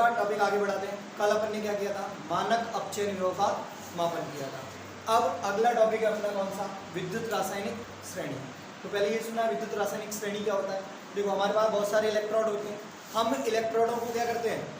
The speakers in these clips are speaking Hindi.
बाद टॉपिक आगे बढ़ाते हैं। कल अपन ने क्या किया था, मानक अपचयन विभव का मापन किया था। अब अगला टॉपिक है अपना कौन सा, विद्युत रासायनिक श्रेणी। तो पहले ये सुना विद्युत रासायनिक श्रेणी क्या होता है। देखो हमारे पास बहुत सारे इलेक्ट्रोड होते हैं, हम इलेक्ट्रोडों को क्या करते हैं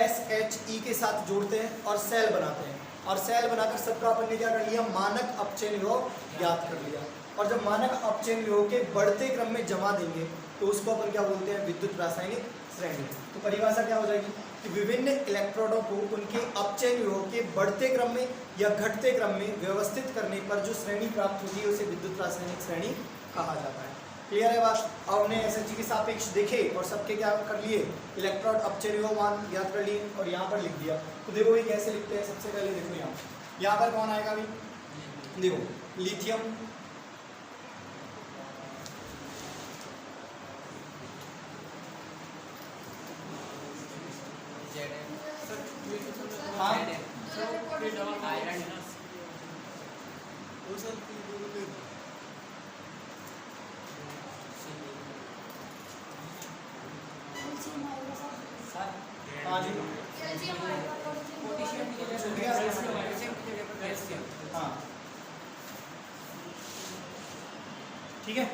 SHE के साथ जोड़ते हैं और सेल बनाते हैं, और सेल बनाकर सबका अपन ने क्या कर लिया, मानक अपचयन विभव ज्ञात कर लिया। और जब मानक अपचयन विभव के बढ़ते क्रम में जमा देंगे तो उसको अपन क्या बोलते हैं, विद्युत रासायनिक श्रेणी। तो परिभाषा क्या हो जाएगी कि विभिन्न इलेक्ट्रोडों को उनके अपचयन विभव के बढ़ते क्रम में या घटते क्रम में व्यवस्थित करने पर जो श्रेणी प्राप्त होती है उसे विद्युत रासायनिक श्रेणी कहा जाता है। क्लियर है बात। अब हमने SHE के सापेक्ष देखे और सबके क्या कर लिए, इलेक्ट्रोड अपचयन विभव मान ज्ञात कर लिए और यहाँ पर लिख दिया। तो देखो ये कैसे लिखते हैं, सबसे पहले देखो यहाँ पर कौन आएगा अभी, देखो लिथियम, ठीक है,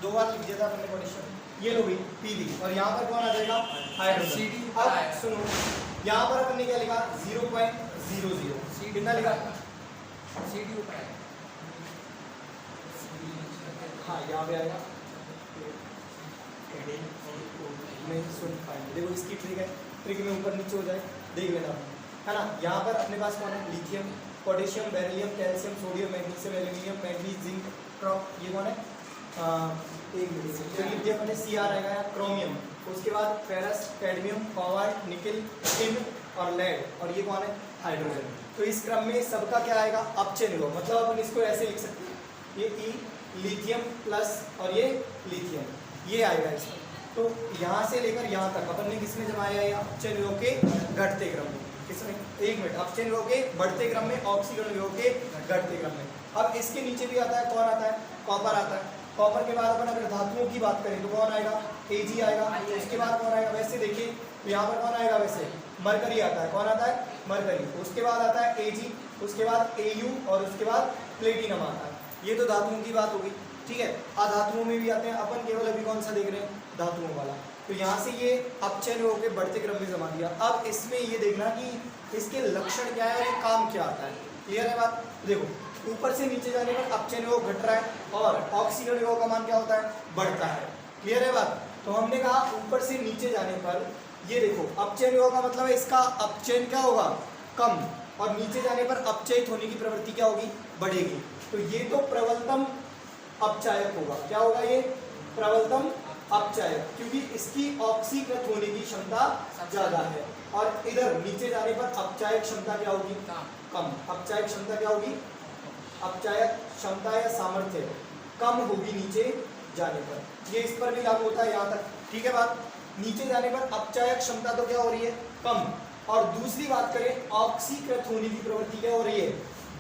2 बार लिख दिया था अपने पोटेशियम। ये लो भाई Pb, और यहाँ पर कौन आ जाएगा, हाइड्रोजन। अब सुनो यहाँ पर अपन ने क्या लिखा, 0.00 कितना लिखा, CD ऊपर है, हाँ यहाँ पे आएगा नहीं सुन पाएंगे। देखो इसकी ट्रिक है, ट्रिक में ऊपर नीचे हो जाए देख लेना है ना। यहाँ पर अपने पास कौन है, lithium, potassium, beryllium, calcium, sodium, magnesium, aluminium, manganese, zinc, ये कौन है, एक मिनट, तो लिथियम में Cr आएगा या क्रोमियम, उसके बाद फेरस, कैडमियम, कॉबाल्ट, निकल, टिन और लेड, और ये कौन है, हाइड्रोजन। तो इस क्रम में सबका क्या आएगा, अपचयन विभव। मतलब अपन इसको ऐसे लिख सकते हैं, ये E लिथियम प्लस और ये लिथियम, ये आएगा इसमें। तो यहाँ से लेकर यहाँ तक अपन ने किसमें जमाया है, अपचयन विभव के घटते क्रम में, किसमें, एक मिनट, अपचयन विभव के बढ़ते क्रम में, ऑक्सीकरण विभव के घटते क्रम में। अब इसके नीचे भी आता है, कौन आता है, कॉपर आता है। कॉपर के बाद अपन अगर धातुओं की बात करें तो कौन आएगा, Ag आएगा। उसके बाद कौन आएगा, वैसे देखिए तो यहाँ पर कौन आएगा, वैसे मरकरी आता है। कौन आता है, मरकरी। उसके बाद आता है Ag, उसके बाद Au और उसके बाद प्लेटिनम आता है। ये तो धातुओं की बात होगी, ठीक है। अधातुओं में भी आते हैं, अपन केवल अभी कौन सा देख रहे हैं, धातुओं वाला। तो यहाँ से ये अपचयन विभव के बढ़ते क्रम में जमा दिया। अब इसमें ये देखना कि इसके लक्षण क्या है और ये काम क्या आता है। क्लियर है बात। देखो ऊपर से नीचे जाने पर अपचयन विभव घट रहा है और ऑक्सीकरण विभव का मान क्या होता है, बढ़ता है। क्लियर है बात। तो हमने कहा ऊपर से नीचे जाने पर ये देखो अपचयन विभव का मतलब है इसका अपचयन क्या होगा, कम, और नीचे जाने पर अपचयित होने की प्रवृत्ति क्या होगी, बढ़ेगी। तो ये तो प्रबलतम अपचायक होगा। क्या होगा, ये प्रबलतम अपचायक, क्योंकि इसकी ऑक्सीकृत होने की क्षमता ज्यादा है। और इधर नीचे जाने पर अपचायक क्षमता क्या होगी, कम। अपचायक क्षमता क्या होगी, अपचायक क्षमता या सामर्थ्य कम होगी नीचे जाने पर। ये इस पर भी लागू होता है यहाँ तक, ठीक है बात। नीचे जाने पर अपचायक क्षमता तो क्या हो रही है, कम। और दूसरी बात करें, ऑक्सीकृत होने की प्रवृत्ति क्या हो रही है,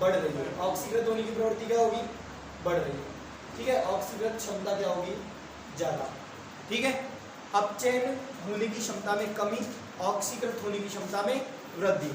बढ़ रही है। ऑक्सीकृत होने की प्रवृत्ति क्या होगी, बढ़ रही है, ठीक है। ऑक्सीकृत क्षमता क्या होगी, ज्यादा, ठीक है। अपचयन होने की क्षमता में कमी, ऑक्सीकृत होने की क्षमता में वृद्धि।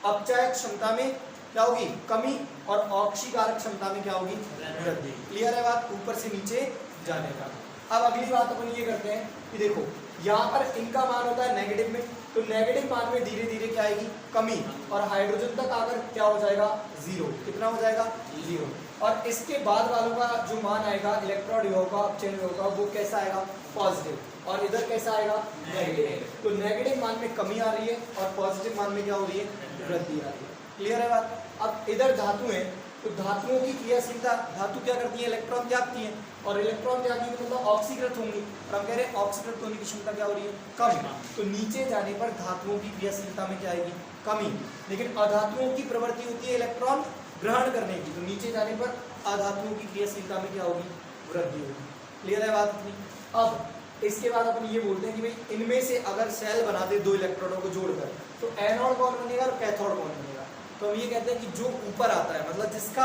अपचायक क्षमता में क्या होगी, कमी, और ऑक्सीकारक क्षमता में क्या होगी, वृद्धि। क्लियर है बात, ऊपर से नीचे जाने का। अब अगली बात अपन ये करते हैं कि देखो यहाँ पर इनका मान होता है नेगेटिव में, तो नेगेटिव मान में धीरे धीरे क्या आएगी, कमी, और हाइड्रोजन तक आकर क्या हो जाएगा, 0। कितना हो जाएगा, 0। और इसके बाद वालों का जो मान आएगा इलेक्ट्रॉन विभव का, अपचयन विभव का, वो कैसा आएगा, पॉजिटिव, और इधर कैसा आएगा, नेगेटिव। तो नेगेटिव मान में कमी आ रही है और पॉजिटिव मान में क्या हो रही है, वृद्धि आ रही है। क्लियर है बात। अब इधर धातु है, तो धातुओं की क्रियाशीलता, धातु क्या करती है, इलेक्ट्रॉन त्यागती है, और इलेक्ट्रॉन त्यागी मतलब ऑक्सीकृत होंगी, और हम कह रहे हैं ऑक्सीकृत होने की क्षमता क्या हो रही है, कम। तो नीचे जाने पर धातुओं की क्रियाशीलता में क्या आएगी, कमी। लेकिन अधातुओं की प्रवृत्ति होती है इलेक्ट्रॉन ग्रहण करने की, तो नीचे जाने पर अधातुओं की क्रियाशीलता में क्या होगी, वृद्धि होगी। क्लियर है बात इतनी। अब इसके बाद अपन ये बोलते हैं कि भाई इनमें से अगर सेल बना दे 2 इलेक्ट्रोडों को जोड़कर, तो एनोड कौन बनेगा और कैथोड कौन बनेगा। तो हम ये कहते हैं कि जो ऊपर आता है, मतलब जिसका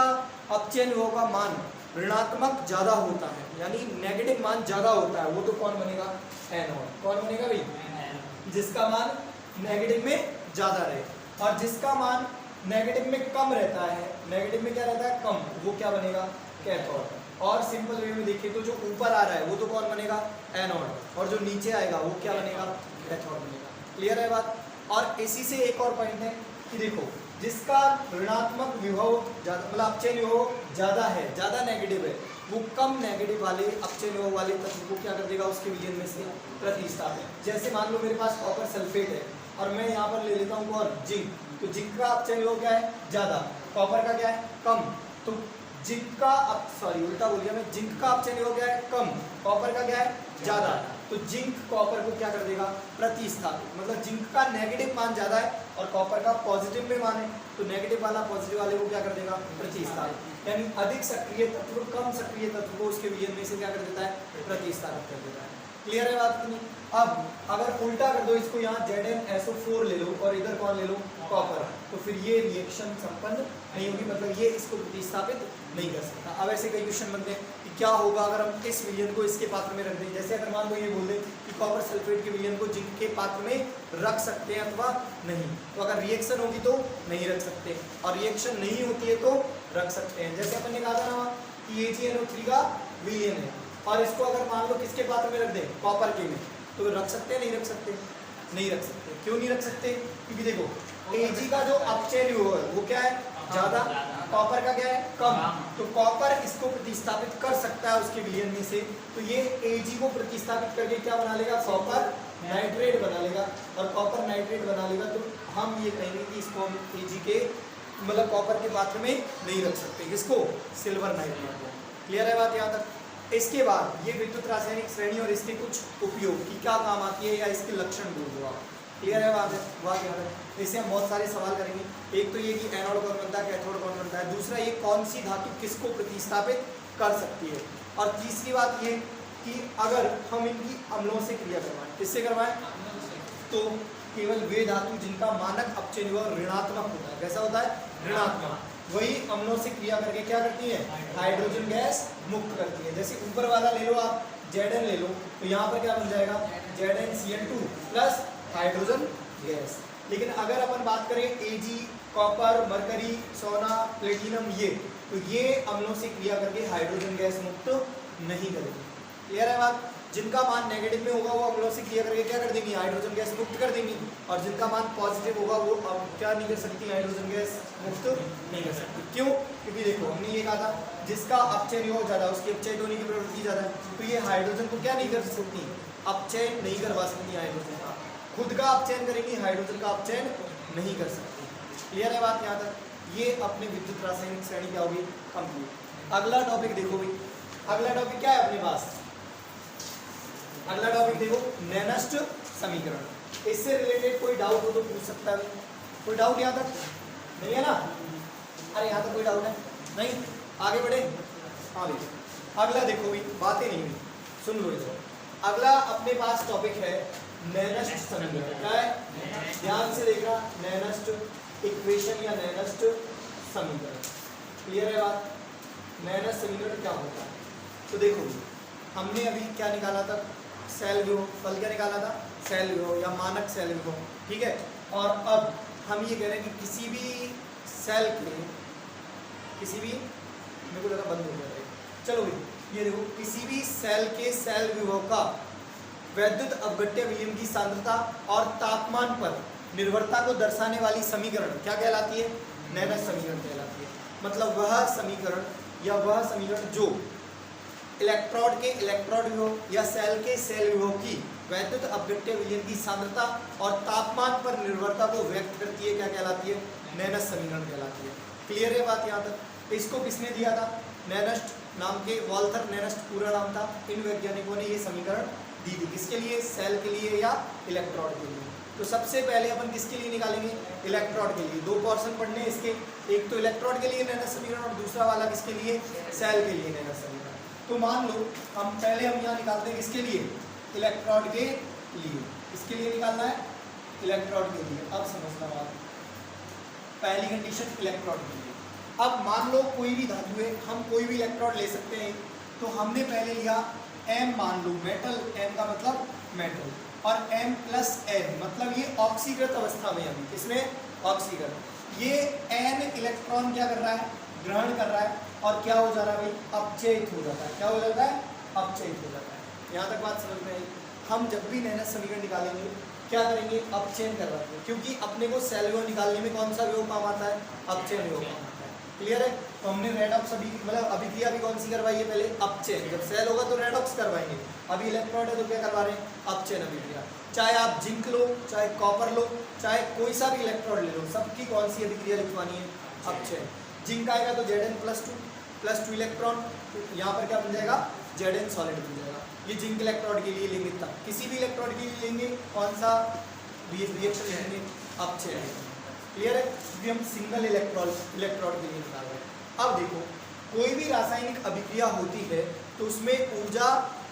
अपचयन विभव का मान ऋणात्मक ज्यादा होता है, यानी नेगेटिव मान ज्यादा होता है, वो तो कौन बनेगा, एनोड। कौन बनेगा भाई, जिसका मान नेगेटिव में ज़्यादा रहे, और जिसका मान नेगेटिव में कम रहता है, नेगेटिव में क्या रहता है, कम, वो क्या बनेगा, कैथोड। और सिंपल वे में देखिए तो जो ऊपर आ रहा है वो तो कौन बनेगा, एनोड, और जो नीचे आएगा वो क्या बनेगा, कैथोड बनेगा। क्लियर है बात। और इसी से एक और पॉइंट है कि देखो जिसका ऋणात्मक विभव ज़्यादा, मतलब अपचयन विभव ज़्यादा है, ज़्यादा नेगेटिव है, वो कम नेगेटिव वाले अपचयन विभव वाले तत्व को क्या कर देगा, उसके विलयन में से प्रतिस्थापित। जैसे मान लो मेरे पास कॉपर सल्फेट है और मैं यहाँ पर ले लेता हूँ कौन, जिंक, तो जिंक का अपचयन विभव क्या है, ज़्यादा, कॉपर का क्या है, कम, तो जिंक का उल्टा बोल गया मैं, जिंक का अपचयन विभव क्या है, कम, कॉपर का क्या है, ज़्यादा, तो जिंक कॉपर को क्या कर देगा, प्रतिस्थापित। मतलब जिंक का नेगेटिव मान ज़्यादा है और कॉपर का पॉजिटिव में मान है, तो नेगेटिव वाला पॉजिटिव वाले को क्या कर देगा, प्रतिस्थापित। यानी अधिक सक्रिय तत्व कम सक्रिय तत्व को उसके विलयन में से क्या कर देता है, प्रतिस्थापित कर देता है। क्लियर है बात की नहीं। अब अगर उल्टा कर दो इसको, यहाँ ZnSO4 ले लो और इधर कौन ले लो, कॉपर, तो फिर ये रिएक्शन संपन्न नहीं होगी, मतलब ये इसको प्रतिस्थापित नहीं कर सकता। अब ऐसे कई क्वेश्चन बनते हैं कि क्या होगा अगर हम इस विलयन को इसके पात्र में रख दें। जैसे अगर मान लो ये बोल दें कि कॉपर सल्फेट के विलयन को जिंक के पात्र में रख सकते हैं अथवा नहीं, तो अगर रिएक्शन होगी तो नहीं रख सकते, और रिएक्शन नहीं होती है तो रख सकते हैं। जैसे अपन ने कहा था ना कि AgNO3 का विलयन है और इसको अगर मान लो किसके पात्र में रख दें, कॉपर के में, तो रख सकते हैं, नहीं रख सकते, नहीं रख सकते। क्यों नहीं रख सकते, क्योंकि देखो Ag का जो अपचयन विभव है वो क्या है, ज़्यादा, कॉपर का क्या है, कम, तो कॉपर इसको प्रतिस्थापित कर सकता है उसके विलयन में से, तो ये Ag को प्रतिस्थापित करके क्या बना लेगा, कॉपर नाइट्रेट बना लेगा, और कॉपर नाइट्रेट बना लेगा तो हम ये कहेंगे कि इसको हम Ag के मतलब कॉपर के पात्र में नहीं रख सकते, किसको, सिल्वर नाइट्रेट को। क्लियर है बात यहाँ तक। इसके बाद ये विद्युत रासायनिक श्रेणी और इसके कुछ उपयोग की क्या काम आती है या इसके लक्षण बोल दो आप। क्लियर है बात है, बात याद है। इससे हम बहुत सारे सवाल करेंगे। एक तो ये कि एनोड कौन बनता है, कैथोड कौन बनता है, दूसरा ये कौन सी धातु किसको प्रतिस्थापित कर सकती है, और तीसरी बात ये कि अगर हम इनकी अम्लों से क्रिया करवाएं, किससे करवाएं, तो केवल वे धातु जिनका मानक अपचयन विभव ऋणात्मक होता है, कैसा होता है, ऋणात्मक, वही अम्लों से क्रिया करके क्या करती है, हाइड्रोजन गैस मुक्त करती है। जैसे ऊपर वाला ले लो आप, Zn ले लो, तो यहाँ पर क्या बन जाएगा, ZnCl2 प्लस हाइड्रोजन गैस। लेकिन अगर अपन बात करें Ag, कॉपर, मरकरी, सोना, प्लेटिनम, ये तो ये अम्लों से क्रिया करके हाइड्रोजन गैस मुक्त नहीं करेगी। क्लियर है बात। जिनका मान नेगेटिव में होगा वो अम्लों से क्रिया करके क्या कर देंगी, हाइड्रोजन गैस मुक्त कर देंगी, और जिनका मान पॉजिटिव होगा वो अब क्या नहीं कर सकती, हाइड्रोजन गैस मुक्त नहीं कर सकती। क्यों, क्योंकि देखो हमने ये कहा था जिसका अपचयन विभव ज़्यादा उसकी अपचयन होने की प्रवृत्ति ज़्यादा है, तो ये हाइड्रोजन को क्या नहीं कर सकती, अपचयन नहीं करवा सकती हाइड्रोजन का, खुद का अपचयन करेंगी, हाइड्रोजन का अपचयन नहीं कर सकती। क्लियर है बात यहाँ तक। ये अपने विद्युत रासायनिक श्रेणी क्या होगी, कंप्लीट। अगला टॉपिक देखो भाई, अगला टॉपिक क्या है अपने पास, अगला टॉपिक देखो नैनस्ट समीकरण। इससे रिलेटेड कोई डाउट हो तो पूछ सकता है, कोई डाउट यहाँ तक नहीं है ना, अरे यहाँ तक कोई डाउट है नहीं, आगे बढ़े। हाँ भाई अगला देखो भाई, बातें नहीं हुई, सुन लो इसको। अगला अपने पास टॉपिक है नैनस्ट समीकरण। क्या है, ध्यान से देखना, नैनस्ट इक्वेशन या नैनस्ट समीकरण। क्लियर है बात, नैनस्ट समीकरण क्या होता है। तो देखो हमने अभी क्या निकाला था, सेल विभव, फल क्या निकाला था, सेल विभव या मानक सेल विभव, ठीक है। और अब हम ये कह रहे हैं कि किसी भी सेल के, किसी भी, मेरे को लगा बंद हो गया है, चलो भाई ये देखो, किसी भी सेल के सेल विभव का वैद्युत अपघट्य विलयन की सांद्रता और तापमान पर निर्भरता को दर्शाने वाली समीकरण क्या कहलाती है, नैनस्ट समीकरण कहलाती है। मतलब वह समीकरण या वह समीकरण जो इलेक्ट्रोड के इलेक्ट्रोड विभव या सेल के सेल विभव की वैद्युत अपघट्य विलयन की सांद्रता और तापमान पर निर्भरता को व्यक्त करती है, क्या कहलाती है, नैनस्ट समीकरण कहलाती है। क्लियर है बात यहाँ तक। इसको किसने दिया था, नैनस्ट नाम के, वॉल्थर नैनस्ट पूरा नाम था। इन वैज्ञानिकों ने ये समीकरण दी थी, किसके लिए, सेल के लिए या इलेक्ट्रोड के लिए। तो सबसे पहले अपन किसके लिए निकालेंगे, इलेक्ट्रोड के लिए। दो पोर्शन पढ़ने हैं इसके, एक तो इलेक्ट्रोड के लिए नैनस्ट समीकरण और दूसरा वाला किसके लिए, सेल के लिए नैनस्ट समीकरण। तो मान लो हम पहले हम यहाँ निकालते हैं किसके लिए, इलेक्ट्रोड के लिए। किसके लिए निकालना है, इलेक्ट्रोड के लिए। अब समझना बात, पहली कंडीशन इलेक्ट्रोड के लिए। अब मान लो कोई भी धातु है, हम कोई भी इलेक्ट्रोड ले सकते हैं। तो हमने पहले लिया M, मान लो मेटल, M का मतलब मेटल, और M+N, मतलब ये ऑक्सीकृत अवस्था में अभी, इसमें ऑक्सीकृत। ये N इलेक्ट्रॉन क्या कर रहा है, ग्रहण कर रहा है और क्या हो जा रहा है भाई, अपचयित हो जाता है। क्या हो जाता है, अपचयित हो जाता है। यहाँ तक बात समझ में आई। हम जब भी नैनस समीकरण निकालेंगे क्या करेंगे, अपचयन करवाएंगे, क्योंकि अपने को सेल विभव निकालने में कौन सा विभव काम आता है, अपचयन विभव काम आता है। क्लियर है। तो हमने रेडॉक्स अभी मतलब अभिक्रिया भी कौन सी करवाई है, पहले अपचयन। जब सेल होगा तो रेडॉक्स करवाएंगे, अभी इलेक्ट्रॉन है तो क्या करवा रहे हैं, अपचयन अभिक्रिया। चाहे आप जिंक लो, चाहे कॉपर लो, चाहे कोई सा भी इलेक्ट्रॉन ले लो, सबकी कौन सी अभिक्रिया लिखवानी है, अपचयन। जिंक आएगा तो Zn+2 इलेक्ट्रॉन, तो यहाँ पर क्या बन जाएगा, Zn सॉलिड बन जाएगा। ये जिंक इलेक्ट्रोड के लिए लेंगे, तब किसी भी इलेक्ट्रोड के लिए लेंगे कौन सा रिएक्शन लेंगे, अपचयन। क्लियर है, क्योंकि हम सिंगल इलेक्ट्रोड के लिए निकाल रहे हैं। अब देखो, कोई भी रासायनिक अभिक्रिया होती है तो उसमें ऊर्जा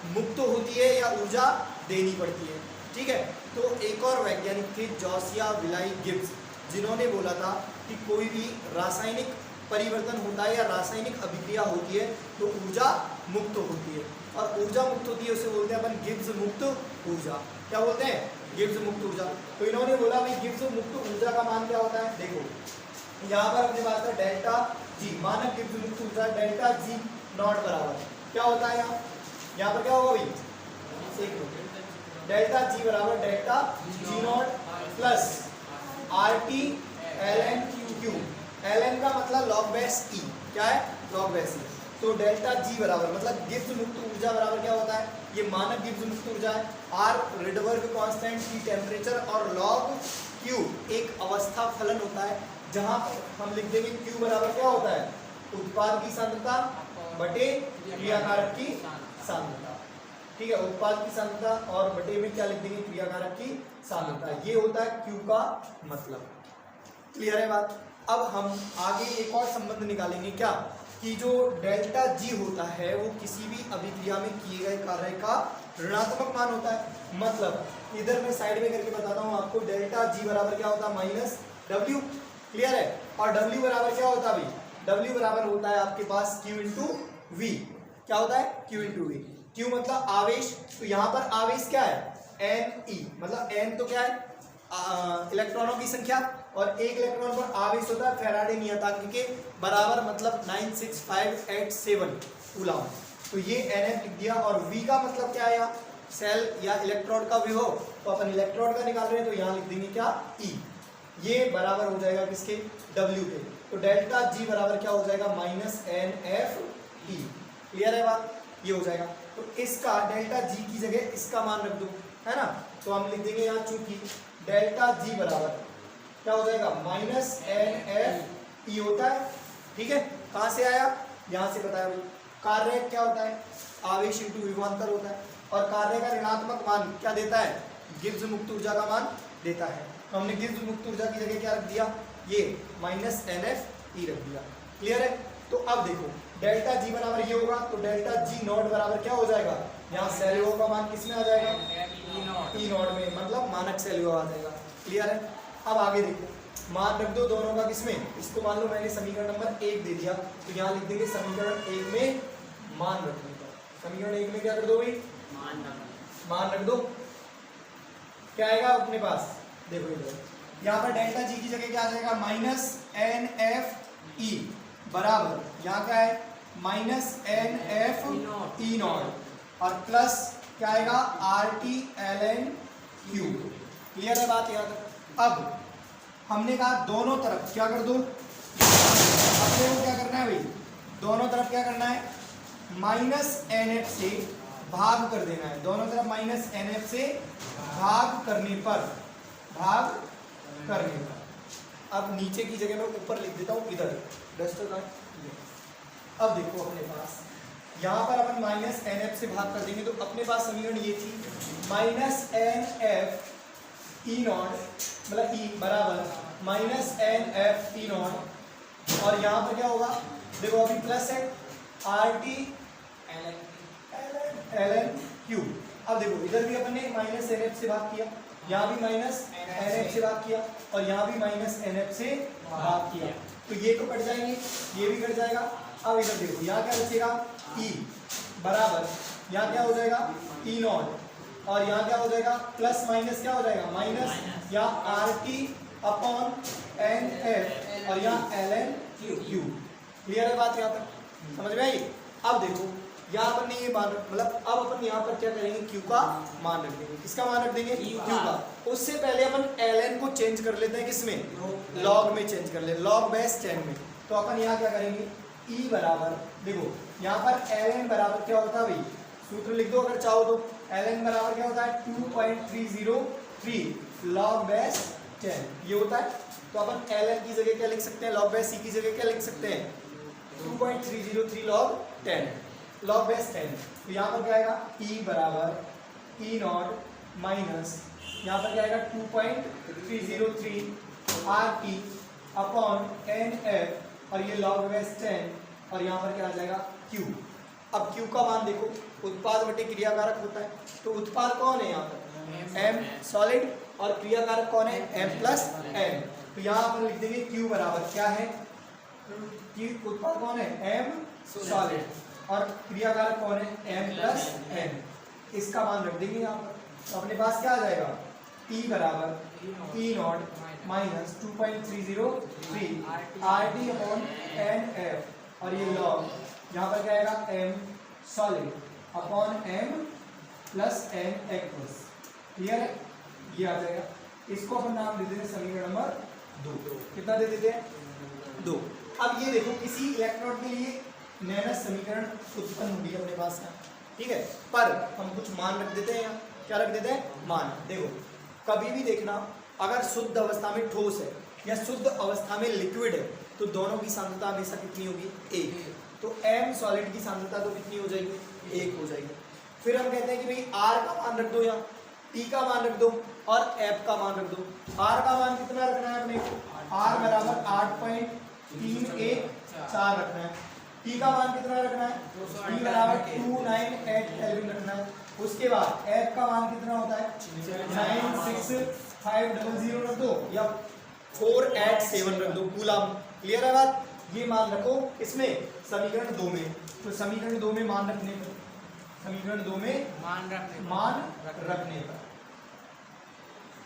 मुक्त होती है या ऊर्जा देनी पड़ती है। ठीक है, तो एक और वैज्ञानिक थे जोसिया विलाई गिब्स, जिन्होंने बोला था कि कोई भी रासायनिक परिवर्तन होता है या रासायनिक अभिक्रिया होती है तो ऊर्जा मुक्त होती है, और ऊर्जा मुक्त होती है उसे बोलते हैं अपन गिब्स मुक्त ऊर्जा। क्या बोलते हैं, गिब्स मुक्त ऊर्जा। तो इन्होंने बोला भाई गिब्स मुक्त ऊर्जा का मान क्या होता है, देखो यहाँ पर अपने पास है डेल्टा जी, मानक गिब्स मुक्त ऊर्जा डेल्टा जी नॉट बराबर क्या होता है, यहाँ पर क्या होगा भाई, एक मिनट, डेल्टा जी बराबर delta G not plus RT ln Q. ln का मतलब लॉग बेस ई, क्या है, लॉग बेस ई। तो डेल्टा जी बराबर मतलब गिब्स मुक्त ऊर्जा बराबर क्या होता है, ये मानक गिब्स मुक्त ऊर्जा है, R रिडबर्ग कांस्टेंट की टेम्परेचर और लॉग क्यू एक अवस्था फलन होता है, जहां हम लिख देंगे क्यू बराबर क्या होता है, उत्पाद की सांद्रता बटे क्रियाकारक की सांद्रता। ठीक है, उत्पाद की सांद्रता और बटे में क्या लिख देंगे, क्रियाकारक की सांद्रता। ये होता है क्यू का मतलब। क्लियर है बात। अब हम आगे एक और संबंध निकालेंगे, क्या कि जो डेल्टा जी होता है वो किसी भी अभिक्रिया में किए गए कार्य का ऋणात्मक मान होता है। मतलब इधर मैं साइड में करके बताता हूँ आपको, डेल्टा जी बराबर क्या होता है, माइनस डब्ल्यू। क्लियर है, और डब्ल्यू बराबर क्या होता है भाई, डब्ल्यू बराबर होता है आपके पास क्यू इंटू वी। क्या होता है, क्यू इंटू वी। क्यू मतलब आवेश, तो यहाँ पर आवेश क्या है, एन ई, मतलब एन तो क्या है इलेक्ट्रॉनों की संख्या, और एक इलेक्ट्रॉन पर आवेश होता है फैराडे नियतांक के बराबर, मतलब 96587 कूलम। तो ये Nf लिख दिया, और V का मतलब क्या है, सेल या इलेक्ट्रोड का विभव, तो अपन इलेक्ट्रोड का निकाल रहे हैं तो यहाँ लिख देंगे क्या, E। ये बराबर हो जाएगा किसके, W के। तो डेल्टा G बराबर क्या हो जाएगा, माइनस NFE। क्लियर है बात, ये हो जाएगा। तो इसका डेल्टा G की जगह इसका मान रख दो, है ना। तो हम लिख देंगे यहाँ, चूंकि डेल्टा G बराबर क्या हो जाएगा, माइनस NFE होता है। ठीक है, कहाँ से आया, यहाँ से बताया भाई। कार्य क्या होता है, आवेश इंटू विभवांतर होता है, और कार्य का ऋणात्मक मान क्या देता है, गिब्स मुक्त ऊर्जा का मान देता है। तो हमने गिब्स मुक्त ऊर्जा की जगह क्या रख दिया, ये माइनस NFE रख दिया। क्लियर है। तो अब देखो डेल्टा जी बराबर ये होगा, तो डेल्टा जी नॉट बराबर क्या हो जाएगा, यहाँ सेल विभव का मान किस में आ जाएगा, ई नॉट में, मतलब मानक सेल विभव आ जाएगा। क्लियर है। अब आगे देखो, मान रख दो दोनों का किसमें, इसको मान लो मैंने समीकरण नंबर 1 दे दिया, तो यहाँ लिख देंगे समीकरण 1 में मान रखने का। समीकरण 1 में क्या कर दो भाई, मान रख दो। क्या आएगा अपने पास, देखो इधर यहाँ पर डेल्टा जी की जगह क्या आ जाएगा, माइनस NFE बराबर, यहाँ क्या है, माइनस NFE नॉट, और प्लस क्या आएगा, RT ln Q। क्लियर है बात यहाँ तक। अब हमने कहा दोनों तरफ क्या कर दो, अपने को क्या करना है भाई, दोनों तरफ क्या करना है, माइनस NF से भाग कर देना है। दोनों तरफ माइनस NF से भाग करने पर, अब नीचे की जगह मैं ऊपर लिख देता हूँ, इधर डस्टर का। अब देखो अपने पास यहाँ पर अपन माइनस NF से भाग कर देंगे, तो अपने पास समीकरण ये थी, माइनस NFE नॉट, मतलब E बराबर माइनस NFE नॉट, और यहाँ पर क्या होगा, देखो अभी प्लस है RT ln Q। अब देखो इधर भी अपन ने माइनस NF से भाग किया, यहाँ भी माइनस NF से भाग किया, और यहाँ भी माइनस NF से भाग किया, तो ये तो कट जाएंगे, ये भी कट जाएगा। अब इधर देखो यहाँ क्या बचेगा, E बराबर यहाँ क्या हो जाएगा, E नॉट और यहाँ क्या हो जाएगा प्लस माइनस क्या हो जाएगा माइनस, या RT अपॉन NF और यहाँ ln Q। क्लियर है बात यहाँ तक, समझ में आई। अब देखो यहाँ अपन ने ये मान मतलब अब अपन यहाँ पर क्या करेंगे Q का मान रख देंगे। किसका मान रख देंगे Q का। उससे पहले अपन ln को चेंज कर लेते हैं, किसमें लॉग में चेंज कर ले, लॉग बेस 10 में। तो अपन यहाँ क्या करेंगे E बराबर, देखो यहाँ पर ln बराबर क्या होता है भाई, सूत्र लिख दो अगर चाहो तो। ln बराबर क्या होता है 2.303 लॉग बेस 10 ये होता है। तो अपन ln की जगह क्या लिख सकते हैं, लॉग बेस C की जगह क्या लिख सकते हैं 2.303 लॉग 10 लॉग बेस 10। तो यहाँ पर क्या आएगा E बराबर E नॉट माइनस यहाँ पर क्या आएगा 2.303 RT अपॉन NF और ये लॉग बेस 10 और यहाँ पर क्या आ जाएगा Q। अब Q का मान देखो, उत्पाद बटे क्रियाकारक होता है, तो उत्पाद कौन है यहाँ पर M सॉलिड और क्रियाकारक कौन है M प्लस N। तो यहाँ पर लिख देंगे Q बराबर क्या है, Q उत्पाद कौन है M सॉलिड और क्रियाकारक कौन है M प्लस N। इसका मान रख देंगे यहाँ पर। तो अपने पास क्या आ जाएगा T बराबर E not minus 2.303 RT upon NF और ये लॉग यहाँ पर क्या आएगा M solid upon M plus N aqueous. Clear है, ये आ जाएगा। इसको अपन नाम दे देते हैं समीकरण नंबर 2। कितना दे देते हैं 2। अब ये देखो किसी इलेक्ट्रोड के लिए नैनस समीकरण उत्पन्न होगी अपने पास का, ठीक है, पर हम कुछ मान रख देते हैं यहाँ। क्या रख देते हैं मान। देखो कभी भी देखना अगर शुद्ध अवस्था में ठोस है या शुद्ध अवस्था में लिक्विड है तो दोनों की सांद्रता हमेशा कितनी होगी 1। तो M सॉलिड की सांद्रता तो कितनी हो जाएगी 1 हो जाएगी। फिर हम कहते हैं कि भाई R का मान रख दो या T का मान रख दो और F का मान रख दो। R का मान कितना रखना है अपने को, R बराबर 8.314 रखना है। T का मान कितना रखना है, T बराबर 298 केल्विन रखना है। उसके बाद F का मान कितना होता है 96500 रख दो या 487 रख दो कूलम। क्लियर है बात, ये मान रखो इसमें समीकरण 2 में। तो समीकरण 2 में मान रखने पर, समीकरण 2 में मान रखने पर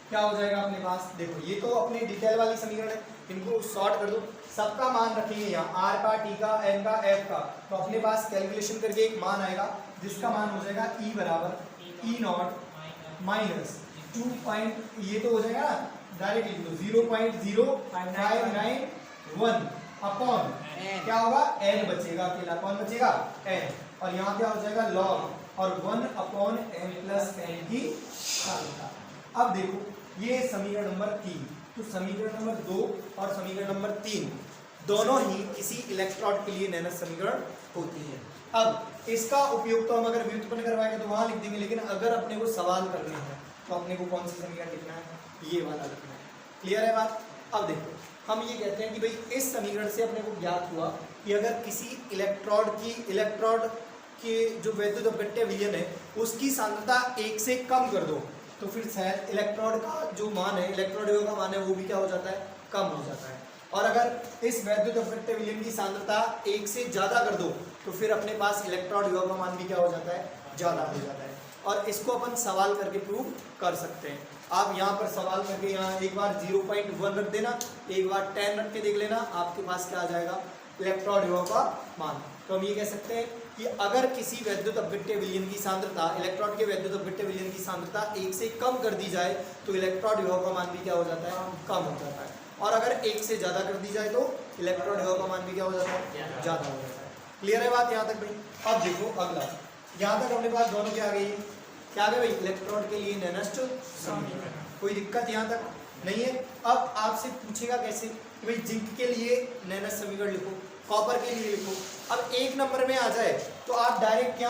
क्या हो जाएगा अपने पास। देखो ये तो अपने डिटेल वाली समीकरण है, इनको शॉर्ट कर दो। सबका मान रखेंगे यहाँ R का T का N का F का। तो अपने पास कैलकुलेशन करके एक मान आएगा जिसका मान हो जाएगा E बराबर E नॉट माइनस 2. ये तो हो जाएगा ना डायरेक्ट लिख दो 0.0591 अपॉन क्या होगा N बचेगा, अकेला कौन बचेगा N, और यहाँ क्या हो जाएगा लॉग और 1 अपॉन M प्लस N की सांद्रता। अब देखो ये समीकरण नंबर 3। तो समीकरण नंबर 2 और समीकरण नंबर 3 दोनों ही किसी इलेक्ट्रोड के लिए नैनस समीकरण होती है। अब इसका उपयोग तो हम अगर व्युत्पन्न करवाएंगे तो वहां लिख देंगे, लेकिन अगर अपने को सवाल करना है तो अपने को कौन सी समीकरण लिखना है, ये वाला लिखना है। क्लियर है बात। अब देखो हम ये कहते हैं कि भाई इस समीकरण से अपने को ज्ञात हुआ कि अगर किसी इलेक्ट्रोड के जो वैद्युत अपघट्य विलयन है उसकी सांद्रता 1 से कम कर दो तो फिर शायद इलेक्ट्रोड का जो मान है, इलेक्ट्रोड का मान है वो भी क्या हो जाता है कम हो जाता है। और अगर इस वैद्युत अपघट्य विलयन की सांद्रता 1 से ज़्यादा कर दो तो फिर अपने पास इलेक्ट्रोड विभव का मान भी क्या हो जाता है ज़्यादा हो जाता है। और इसको अपन सवाल करके प्रूव कर सकते हैं। आप यहाँ पर सवाल करके यहाँ एक बार 0.1 रख देना, एक बार 10 रख के देख लेना, आपके पास क्या आ जाएगा इलेक्ट्रोड विभव का मान। तो हम ये कह सकते हैं कि अगर किसी वैद्युत अपघट्य विलयन की सांद्रता, इलेक्ट्रॉड के वैद्युत अपघट्य विलयन की सांद्रता 1 से कम कर दी जाए तो इलेक्ट्रोड विभव का मान भी क्या हो जाता है कम हो जाता है, और अगर 1 से ज़्यादा कर दी जाए तो इलेक्ट्रोड विभव का मान भी क्या हो जाता है ज़्यादा हो जाता है। क्लियर है बात यहाँ तक भाई। अब देखो अगला, यहाँ तक अपने पास दोनों क्या आ गई, क्या आ गया भाई इलेक्ट्रोड के लिए नैनस्ट समीकरण। कोई दिक्कत यहाँ तक नहीं है। अब आपसे पूछेगा कैसे कि भाई जिंक के लिए नैनस्ट समीकरण लिखो, कॉपर के लिए लिखो। अब 1 नंबर में आ जाए तो आप डायरेक्ट क्या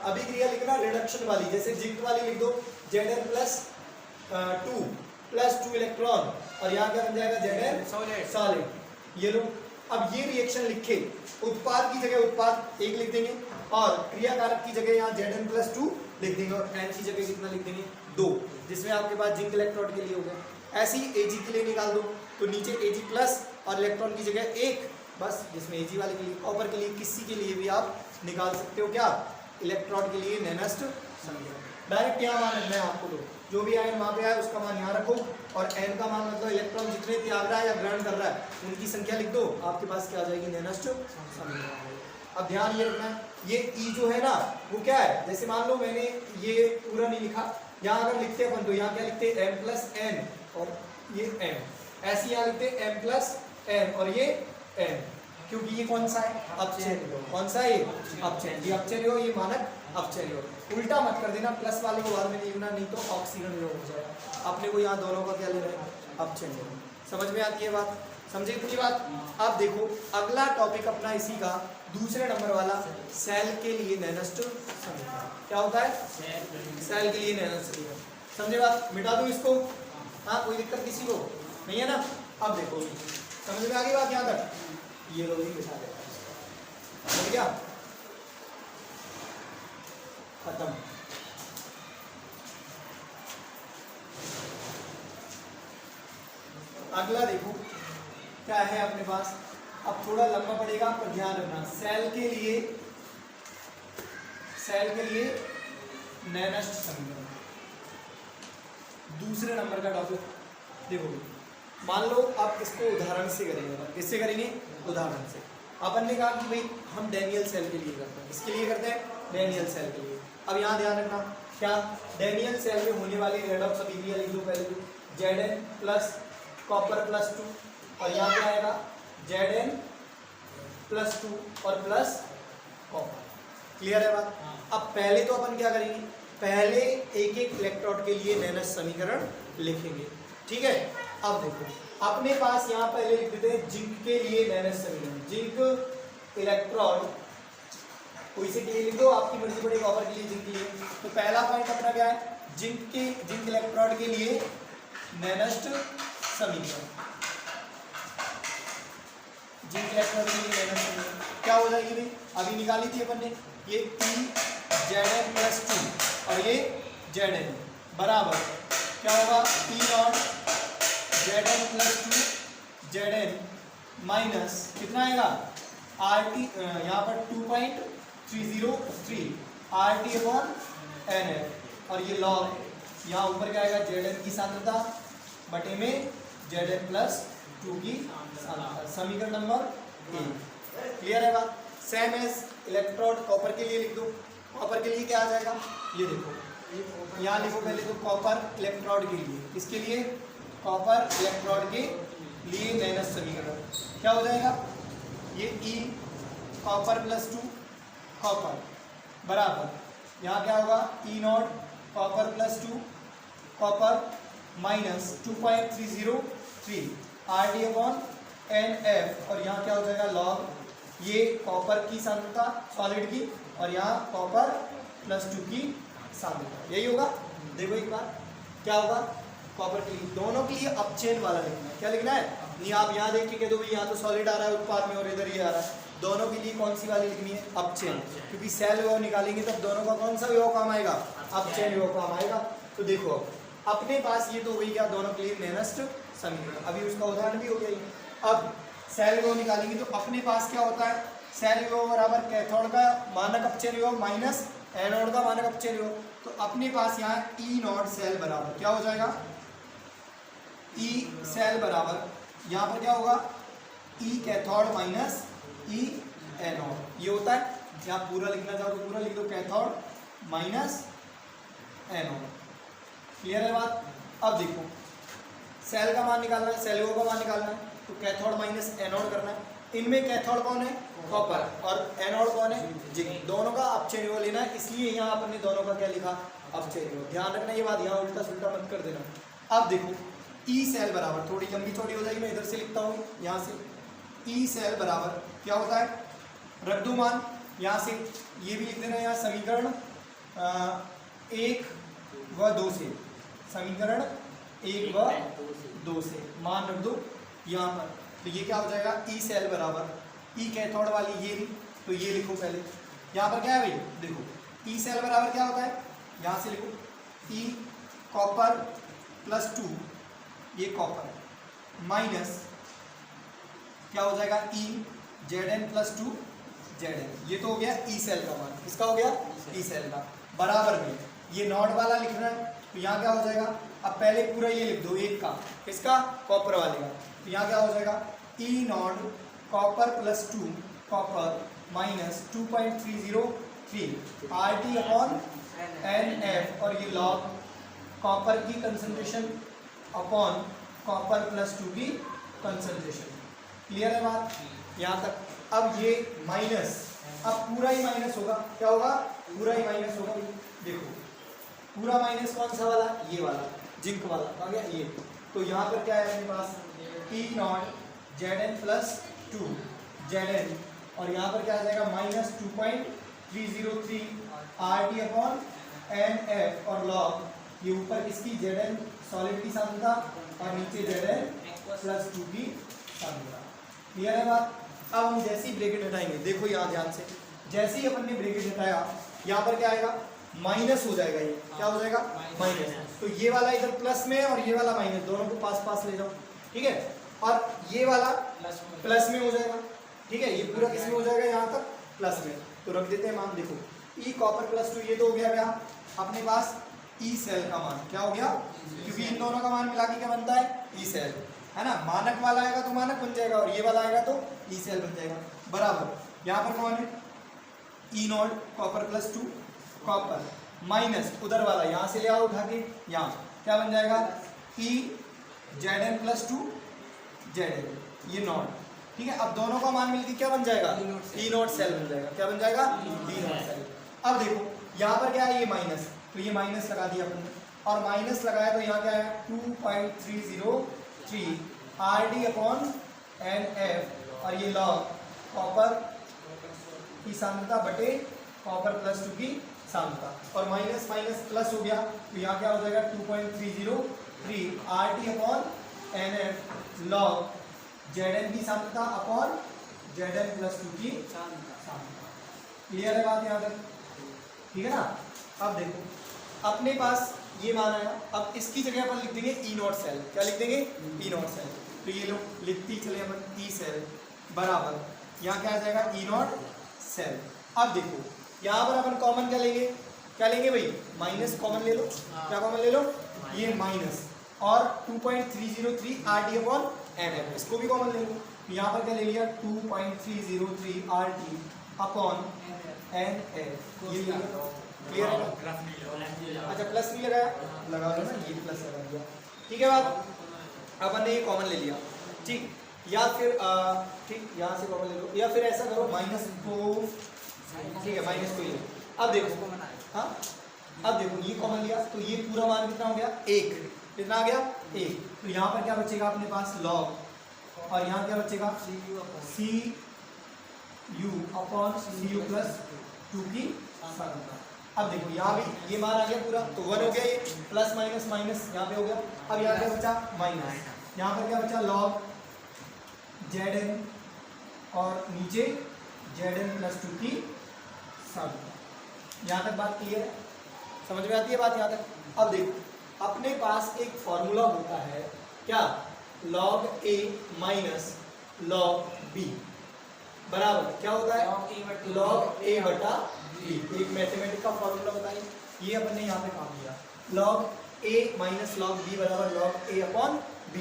अभिक्रिया लिखना रिडक्शन वाली, जैसे जिंक वाली लिख दो Zn प्लस 2 प्लस 2 इलेक्ट्रॉन और यहाँ क्या बन जाएगा Zn सॉलिड। ये लो, अब ये रिएक्शन लिखे, उत्पाद की जगह उत्पाद 1 लिख देंगे और क्रियाकारक की जगह यहाँ Zn प्लस 2 लिख देंगे और N की जगह कितना लिख देंगे 2, जिसमें आपके पास जिंक इलेक्ट्रोड के लिए हो गया। ऐसे ही Ag के लिए निकाल दो तो नीचे Ag प्लस और इलेक्ट्रॉन की जगह 1 बस, जिसमें Ag वाले के लिए, कॉपर के लिए, किसी के लिए भी आप निकाल सकते हो क्या इलेक्ट्रोड के लिए नैनस्ट समीकरण। डायरेक्ट यहाँ मान रखना है आपको, तो जो भी आयन वहाँ पे आए उसका मान यहाँ रखो, और n का मान मतलब इलेक्ट्रॉन जितने त्याग रहा है या ग्रहण कर रहा है उनकी संख्या लिख दो, आपके पास क्या आ जाएगी, नैनोस्ट समीकरण। अब ध्यान ये रखना है, ये E जो है ना वो क्या है, जैसे मान लो मैंने ये पूरा नहीं लिखा, यहाँ अगर लिखते अपन तो यहाँ क्या लिखते m प्लस n और ये m, ऐसे यहाँ लिखते m प्लस n और ये n, क्योंकि ये कौन सा है, अपचयन। कौन सा है ये, अपचयन। ये अपचयन हो, ये मानक अपचयन हो। उल्टा मत कर देना, प्लस वाले को बाद में नहीं लिखना, नहीं तो ऑक्सीजन योग हो जाएगा। अपने को यहाँ दोनों का क्या लेना है, अपचयन योग। समझ में आती है बात, समझे इतनी बात। अब देखो अगला टॉपिक अपना इसी का दूसरे नंबर वाला, सेल के लिए नैनोस्ट समीकरण। क्या होता है, सेल के लिए नैनोस्ट समीकरण। समझे बात, मिटा दूं इसको, हाँ कोई दिक्कत किसी को नहीं है ना। अब देखो समझ में आ गई बात यहाँ तक, ये लोग ही बिठा देता है, समझ गया, खत्म। अगला देखो क्या है अपने पास, अब थोड़ा लंबा पड़ेगा पर ध्यान रखना, सेल के लिए नैनोस्ट समीकरण, दूसरे नंबर का टॉपिक। देखो मान लो आप इसको उदाहरण से करेंगे, किससे करेंगे, उदाहरण से। अपन ने कहा कि भाई हम डैनियल सेल के लिए करते हैं, किसके लिए करते हैं, डैनियल सेल के लिए। अब यहाँ ध्यान रखना, क्या डैनियल सेल में होने वाली रेडॉक्स अभिक्रिया लिख दो पहले तो, Zn प्लस कॉपर प्लस 2 और यहाँ क्या आएगा Zn प्लस 2 और प्लस कॉपर। क्लियर है बात। अब पहले तो अपन क्या करेंगे, पहले एक एक इलेक्ट्रोड के लिए नैनोस्ट समीकरण लिखेंगे, ठीक है। अब देखो अपने पास यहाँ पहले लिख देते हैं जिंक के लिए नैनोस्ट समीकरण, जिंक इलेक्ट्रोड, कोई से के लिए लिख दो, आपकी मर्जी पड़ेगी, कॉपर के लिए, जिंक के लिए। तो पहला पॉइंट अपना क्या है, जिंक इलेक्ट्रोड के लिए नैनोस्ट समीकरण, जिंक इलेक्ट्रोड के लिए नैनोस्ट समीकरण क्या हो जाएगी भाई, अभी निकाली थी अपन ने, ये Zn प्लस 2 और ये Zn बराबर क्या होगा, P0 Zn plus 2 Zn minus कितना आएगा RT, यहाँ पर 2.303 RT अपॉन NF, और ये लॉग यहाँ ऊपर क्या आएगा, Zn की सांद्रता बटे में Zn प्लस 2 की सांद्रता, समीकरण नंबर 1। क्लियर है बात। सेम एज इलेक्ट्रोड कॉपर के लिए लिख दो, कॉपर के लिए क्या आ जाएगा, ये देखो यहाँ लिखो पहले तो कॉपर इलेक्ट्रोड के लिए, किसके लिए, कॉपर इलेक्ट्रोड के लिए नैनोस्ट समीकरण क्या हो जाएगा, ये E कॉपर प्लस 2 कॉपर बराबर यहाँ क्या होगा, E0 copper plus 2 copper minus 2.303 RT upon NF, और यहाँ क्या हो जाएगा लॉग ये कॉपर की सांद्रता सॉलिड की, और यहाँ कॉपर प्लस 2 की सांद्रता, यही होगा। देखो एक बार क्या होगा, कॉपर के लिए दोनों के लिए अपचयन वाला लिखना है। क्या लिखना है, नहीं आप यहाँ देख के कह दो भाई यहाँ तो सॉलिड आ रहा है उत्पाद में और इधर ये आ रहा है, दोनों के लिए कौन सी वाली लिखनी है, अपचयन, क्योंकि सेल विभव निकालेंगे तब दोनों का कौन सा विभव काम आएगा, अपचयन विभव काम आएगा। तो देखो अपने पास ये तो हो गई क्या, दोनों के लिए नैनोस्ट समीकरण, अभी उसका उदाहरण भी हो गया। अब सेल विभव निकालेंगे तो अपने पास क्या होता है, सेल विभव बराबर कैथोड का मानक अपचयन विभव माइनस एनोड का मानक अपचयन विभव। तो अपने पास यहाँ E0 सेल बराबर क्या हो जाएगा, E सेल बराबर यहाँ पर क्या होगा, E cathode minus E anode, ये होता है। यहाँ पूरा लिखना चाहो तो पूरा लिख दो, कैथोड माइनस एनोड। क्लियर है बात। अब देखो सेल का मान निकालना है, सेल विभव का मान निकालना है, तो कैथोड माइनस एनोड करना है। इनमें कैथोड कौन है, कॉपर, और एनोड कौन है, जिंक। दोनों का अपचयन विभव लेना है, इसलिए यहाँ अपन ने दोनों का क्या लिखा, अपचयन विभव। ध्यान रखना ये बात, यहाँ उल्टा सुल्टा मत कर देना। अब देखो ई सेल बराबर, थोड़ी लंबी चौड़ी हो जाएगी, मैं इधर से लिखता हूँ, यहाँ से ई सेल बराबर क्या होता है, रख दो मान, यहाँ से ये भी लिख देना, यहाँ समीकरण 1 व 2 से, समीकरण 1 व 2 से मान रख दो यहाँ पर। तो ये क्या हो जाएगा, ई सेल बराबर, ई कैथोड वाली ये भी, तो ये लिखो पहले। यहाँ पर क्या है भाई, देखो ई सेल बराबर क्या होता है, यहाँ से लिखो ई कॉपर प्लस 2, ये कॉपर माइनस क्या हो जाएगा, ई Zn प्लस 2 Zn, ये तो हो गया ई सेल का मान। किसका हो गया, ई सेल का, बराबर में ये नॉट वाला लिखना है तो यहाँ क्या हो जाएगा, अब पहले पूरा ये लिख दो एक का, किसका, कॉपर वाले का। तो यहाँ क्या हो जाएगा, E naught copper plus 2 copper minus 2.303 RT upon NF, और ये लॉग कॉपर की कंसंट्रेशन अपॉन कॉपर प्लस 2 की कंसंट्रेशन। क्लियर है बात यहाँ तक। अब ये माइनस, अब पूरा ही माइनस होगा, क्या होगा, पूरा ही माइनस होगा। देखो पूरा माइनस कौन सा वाला, ये वाला जिंक वाला आ गया ये। तो यहाँ पर क्या है अपने पास, ई नॉट Zn प्लस 2 Zn, और यहाँ पर क्या आ जाएगा माइनस 2.303 RT अपॉन NF, और लॉग ये ऊपर किसकी, Zn सॉलिड की सांद्रता और नीचे Zn प्लस 2 की सांद्रता। क्लियर है बात। अब हम जैसे ही ब्रैकेट हटाएंगे, देखो यहाँ ध्यान से, जैसे ही अपन ने ब्रैकेट हटाया यहाँ पर क्या आएगा, माइनस हो जाएगा, ये क्या हो जाएगा, माइनस। तो ये वाला इधर प्लस में है और ये वाला माइनस, दोनों को पास पास ले जाओ, ठीक है। और ये वाला प्लस में हो जाएगा, ठीक है, ये पूरा किस में हो जाएगा, यहाँ तक प्लस में। तो रख देते हैं मान, देखो ई कॉपर प्लस 2, ये तो हो गया क्या अपने पास, ई सेल का मान क्या हो गया, क्योंकि इन दोनों का मान मिला के क्या बनता है, ई सेल, है ना। मानक वाला आएगा तो मानक बन जाएगा, और ये वाला आएगा तो ई सेल बन जाएगा, बराबर। यहाँ पर कौन है, E naught copper plus 2 copper minus उधर वाला, यहाँ से ले आओ उठा के, यहाँ क्या बन जाएगा, ई Zn प्लस 2 Zn, ये नॉट, ठीक है। अब दोनों का मान मिलकर क्या बन जाएगा, ई नॉट सेल बन जाएगा, क्या बन जाएगा, ई नॉट सेल। अब देखो यहाँ पर क्या है, ये माइनस, तो ये माइनस लगा दिया अपन ने, और माइनस लगाया तो यहाँ क्या है 2.303 RT अपॉन NF, और ये लॉग कॉपर की सांद्रता बटे कॉपर प्लस 2 की सांद्रता, और माइनस माइनस प्लस हो गया, तो यहाँ क्या हो जाएगा 2.303 RT upon NF log Zn की सांद्रता अपॉन Zn प्लस 2 की सांद्रता। क्लियर है बात यहाँ तक, ठीक है ना। अब देखो अपने पास ये मान आया, अब इसकी जगह अपन लिख देंगे ई नॉट सेल, क्या लिख देंगे, ई नॉट सेल। तो ये लोग लिखते ही चले अपन ई सेल बराबर, यहाँ क्या आ जाएगा, ई नॉट सेल। अब देखो यहाँ पर अपन कॉमन क्या लेंगे, क्या लेंगे भाई, माइनस कॉमन ले लो, क्या कॉमन ले लो, ये माइनस, और 2.303 RT अपॉन NF, इसको भी कॉमन ले लो। यहाँ पर क्या ले लिया 2.303 RT अपॉन NF, ये क्लियर है। अच्छा प्लस नहीं लगाया, लगा लो ना, ये प्लस लगा दिया, ठीक है बात। अपन ने ये कॉमन ले लिया, ठीक, या फिर ठीक यहाँ से कॉमन ले लो, या फिर ऐसा करो माइनस को, ठीक है माइनस को ले। अब देखो हाँ, अब देखो ये कॉमन लिया तो ये पूरा मान कितना हो गया, 1, कितना आ गया 1। तो यहाँ पर क्या बचेगा अपने पास लॉग, और यहाँ क्या बचेगा C U upon C U plus 2 की सांद्रता। अब देखो यहाँ भी ये मान आ गया पूरा, तो 1 हो गया, ये प्लस माइनस माइनस यहाँ पे हो गया। अब यहाँ क्या बचा माइनस, यहाँ पर क्या बचा लॉग Zn, और नीचे Zn प्लस 2 की सांद्रता। यहाँ तक बात क्लियर है, समझ में आती है बात यहाँ तक। अब देखो अपने पास एक फॉर्मूला होता है क्या, log A minus log B बराबर क्या होता है, log A बटा B। एक मैथमेटिक्स का फॉर्मूला बताइए, ये अपन ने यहाँ पे काम किया, log A minus log B बराबर log A अपॉन B।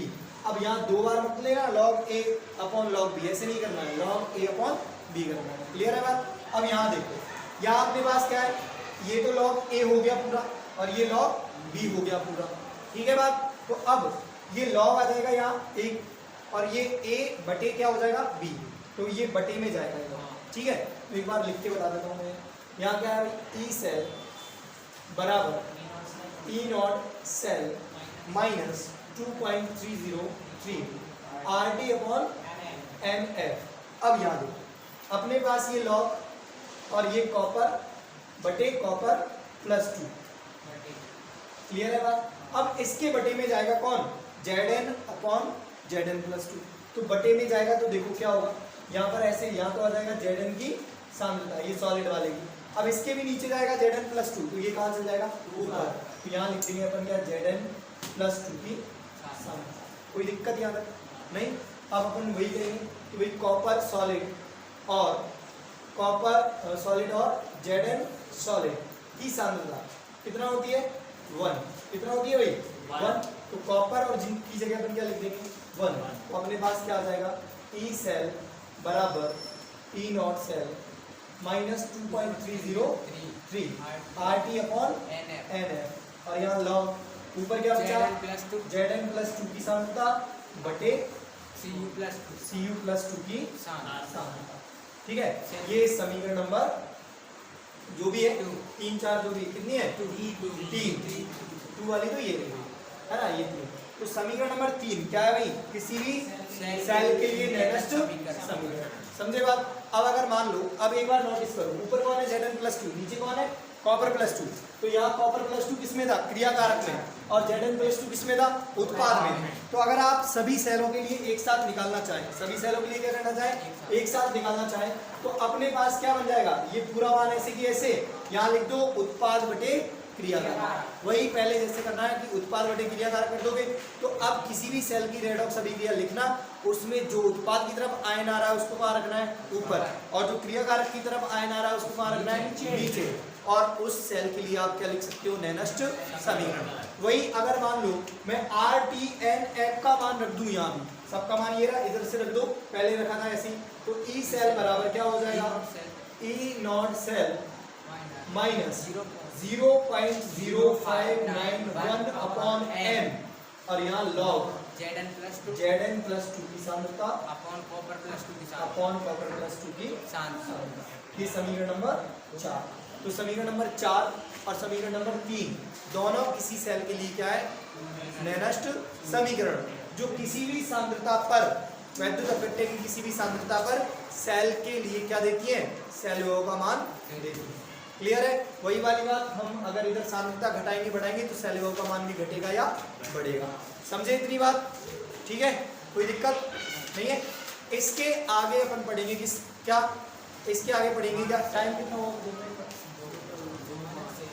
अब यहाँ दो बार मत लेना log A upon log B, ऐसे नहीं करना है, log A अपॉन B करना है। क्लियर है बात। अब यहाँ देखो, यहाँ अपने पास क्या है, ये तो log A हो गया पूरा, और ये log B हो गया पूरा, ठीक है बात। तो अब ये log आ जाएगा यहाँ 1, और ये A बटे क्या हो जाएगा B, तो ये बटे में जाएगा, ठीक है। तो एक बार लिख के बता देता हूँ मैं, यहाँ क्या है ई सेल बराबर E naught cell minus 2.303 RT upon NF। अब यहाँ देखो अपने पास ये लॉग और ये कॉपर बटे कॉपर प्लस 2, क्लियर है बात। अब इसके बटे में जाएगा कौन, Zn अपॉन Zn प्लस 2, तो बटे में जाएगा तो देखो क्या होगा, यहाँ पर ऐसे यहाँ तो आ जाएगा Zn की सांद्रता, ये सॉलिड वाले की। अब इसके भी नीचे जाएगा Zn प्लस 2, तो ये कहाँ से जाएगा ऊपर, तो यहाँ लिख देंगे अपन क्या Zn प्लस 2 की सांद्रता। कोई दिक्कत यहाँ तक नहीं। अब अपन वही करेंगे कि भाई कॉपर सॉलिड और कॉपर सॉलिड और Zn सॉलिड की सांद्रता कितना होती है 1, कितना होती है भाई 1। तो कॉपर और जिंक की जगह अपन क्या लिख देंगे 1। तो अपने पास क्या आ जाएगा ई सेल बराबर E naught cell minus 2.303 RT upon NF। और यहाँ लॉग ऊपर क्या बचा Zn प्लस 2 की सांद्रता बटे Cu प्लस 2 की सांद्रता। ठीक है, ये समीकरण नंबर जो भी है 3 4 जो भी कितनी है 3 2 वाली तो ये है ना, ये 3। तो समीकरण नंबर 3 क्या है भाई, किसी भी सेल के लिए नेगेस्ट समीकरण। समझे बात। अब अगर मान लो, अब एक बार नोटिस करो, ऊपर कौन है Zn प्लस 2, नीचे कौन है कॉपर प्लस 2। तो यहाँ कॉपर प्लस 2 किसमें था क्रियाकारक में, और Zn प्लस 2 किसमें था उत्पाद में। तो अगर आप सभी सेलों के लिए एक साथ निकालना चाहें, सभी सेलों के लिए क्या करना चाहें एक साथ निकालना चाहें, तो अपने पास क्या बन जाएगा, ये पूरा मान ऐसे की ऐसे यहाँ लिख दो उत्पाद बटे क्रियाकारक। वही पहले जैसे करना है कि उत्पाद बटे क्रियाकारक कर दोगे। तो अब किसी भी सेल की रेडॉक्स अभिक्रिया लिखना, उसमें जो उत्पाद की तरफ आयन आ रहा है उसको कहाँ रखना है ऊपर, और जो क्रियाकारक की तरफ आयन आ रहा है उसको कहाँ रखना है नीचे। और उस सेल के लिए आप क्या लिख सकते हो नेगेस्ट समीकरण। वही अगर मान लो मैं RTNF का मान रख दूं, यहाँ भी सबका मान ये रहा, इधर से रख दो, पहले रखा था ऐसे ही। तो ई सेल बराबर क्या हो जाएगा E naught cell minus 0.0591 upon n, और यहाँ लॉग Zn प्लस 2 की सांद्रता अपॉन कॉपर प्लस 2 की सांद्रता। ये समीकरण नंबर 4। तो समीकरण नंबर 4 और समीकरण नंबर 3 दोनों किसी सेल के लिए क्या है नेगेस्ट समीकरण, जो किसी भी सांद्रता पर वैद्युत अपव्यय की किसी भी सांद्रता पर सेल के लिए क्या देती है सेल विभव का मान देती है। क्लियर है। वही वाली बात, हम अगर इधर सांद्रता घटाएंगे बढ़ाएंगे तो सेल विभव का मान भी घटेगा या बढ़ेगा। समझे इतनी बात, ठीक है, कोई दिक्कत नहीं है। इसके आगे अपन पढ़ेंगे किस क्या, इसके आगे पढ़ेंगे क्या, टाइम कितना हो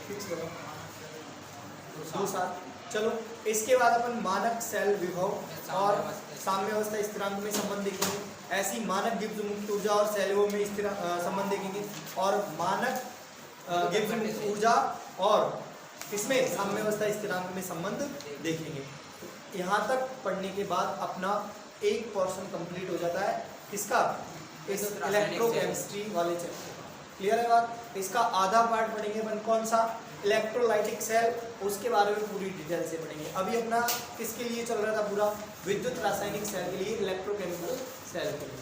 फिक्स करो 2-7। चलो इसके बाद अपन मानक सेल विभव और साम्यावस्था स्थिरांक में संबंध देखेंगे। ऐसी मानक गिब्स मुक्त ऊर्जा और सेल विभव में संबंध देखेंगे, और मानक गिब्स मुक्त ऊर्जा और इसमें साम्यावस्था स्थिरांक में संबंध देखेंगे। यहाँ तक पढ़ने के बाद अपना एक पोर्शन कंप्लीट हो जाता है, किसका इस इलेक्ट्रोकेमिस्ट्री वाले चैप्टर। क्लियर है बात। इसका आधा पार्ट पढ़ेंगे अपन कौन सा इलेक्ट्रोलाइटिक सेल, उसके बारे में पूरी डिटेल से पढ़ेंगे। अभी अपना किसके लिए चल रहा था पूरा विद्युत रासायनिक सेल के लिए, इलेक्ट्रोकेमिकल सेल के लिए।